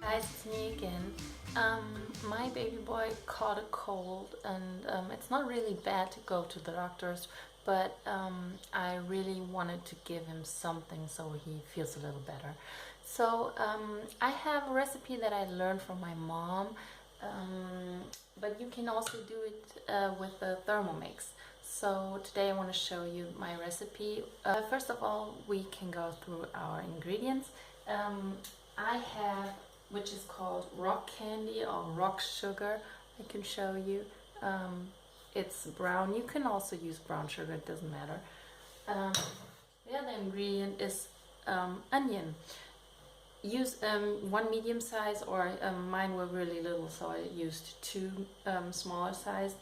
Guys, it's me again. My baby boy caught a cold and it's not really bad to go to the doctors, but I really wanted to give him something so he feels a little better. So I have a recipe that I learned from my mom, but you can also do it with the Thermomix. So today I want to show you my recipe. First of all, we can go through our ingredients. I have, which is called rock candy or rock sugar. I can show you. It's brown. You can also use brown sugar, it doesn't matter. The other ingredient is onion. Use one medium size, or mine were really little, so I used two smaller size.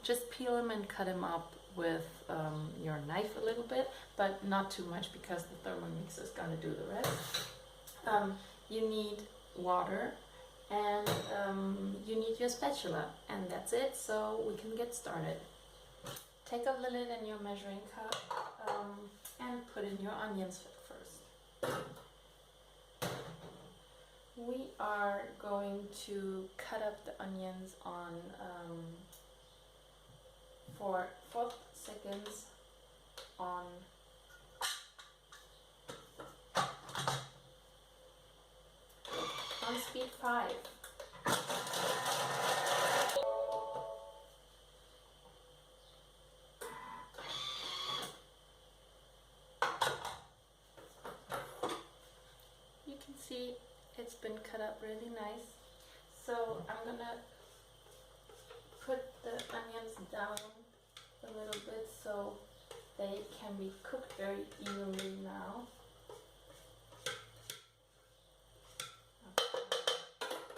Just peel them and cut them up with your knife a little bit, but not too much because the Thermomix is going to do the rest. You need water and you need your spatula, and that's it. So we can get started. Take out the lid and your measuring cup and put in your onions first. We are going to cut up the onions on for 4 seconds on speed 5. You can see it's been cut up really nice. So I'm gonna put the onions down a little bit so they can be cooked very evenly now.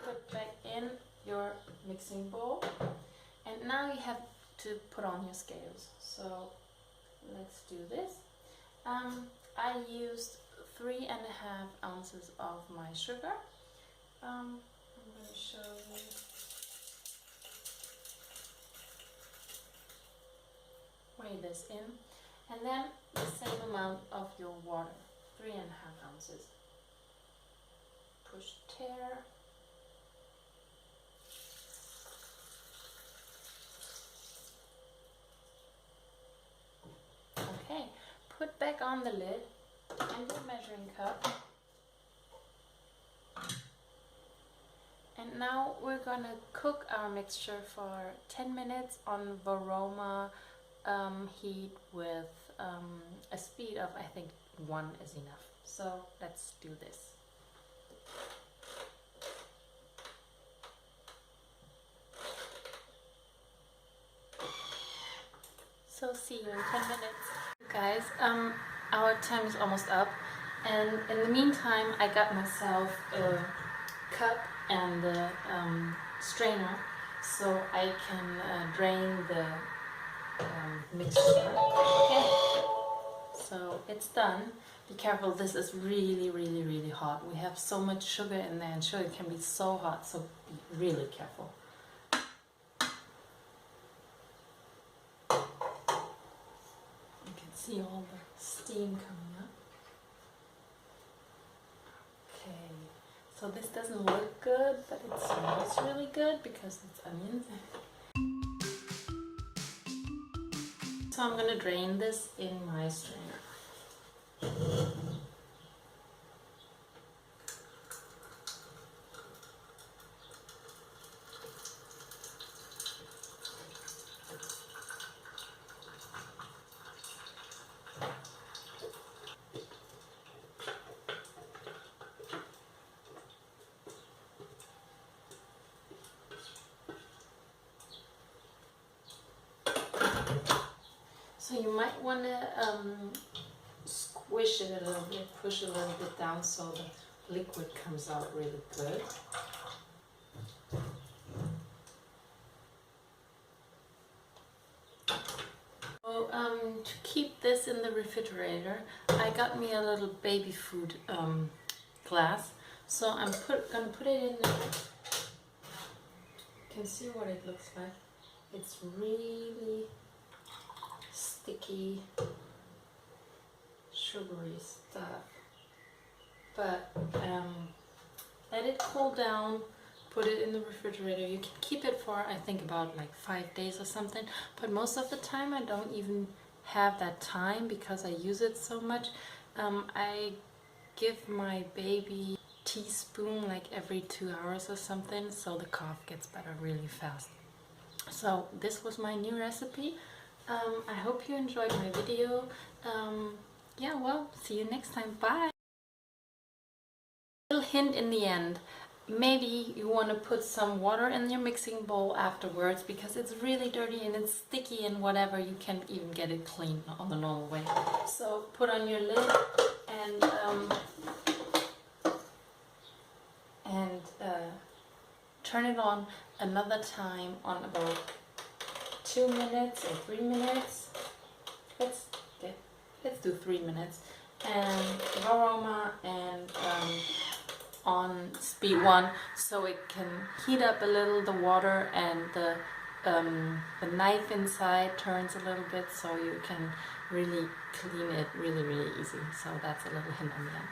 Put back in your mixing bowl, and now you have to put on your scales. So let's do this. I used 3.5 ounces of my sugar. I'm going to show you. Weigh this in, and then the same amount of your water, 3.5 ounces. Push, tear. Okay, put back on the lid and your measuring cup. And now we're gonna cook our mixture for 10 minutes on Vorwerk heat with a speed of, I think, 1 is enough. So let's do this. So see you in 10 minutes. Guys, our time is almost up, and in the meantime I got myself a cup and a strainer so I can drain the mixture. Okay, so it's done. Be careful, this is really hot. We have so much sugar in there, and sugar can be so hot, so be really careful. You can see all the steam coming up. Okay, so this doesn't look good, but it smells really good because it's onions. So I'm going to drain this in my strainer. So you might want to squish it a little bit, push it a little bit down so the liquid comes out really good. So to keep this in the refrigerator, I got me a little baby food glass. So I'm gonna put it in there. You can see what it looks like. It's really sticky, sugary stuff, but that it cool down, put it in the refrigerator. You can keep it for, I think, about like 5 days or something, but most of the time I don't even have that time because I use it so much. I give my baby a teaspoon like every 2 hours or something, so the cough gets better really fast. So this was my new recipe. I hope you enjoyed my video. Yeah, well, see you next time. Bye! Little hint in the end. Maybe you want to put some water in your mixing bowl afterwards because it's really dirty and it's sticky and whatever. You can't even get it clean on the normal way. So put on your lid and turn it on another time on about 2 minutes or 3 minutes. Let's do 3 minutes. And aroma and on speed 1, so it can heat up a little the water, and the knife inside turns a little bit, so you can really clean it really easy. So that's a little hint on the end.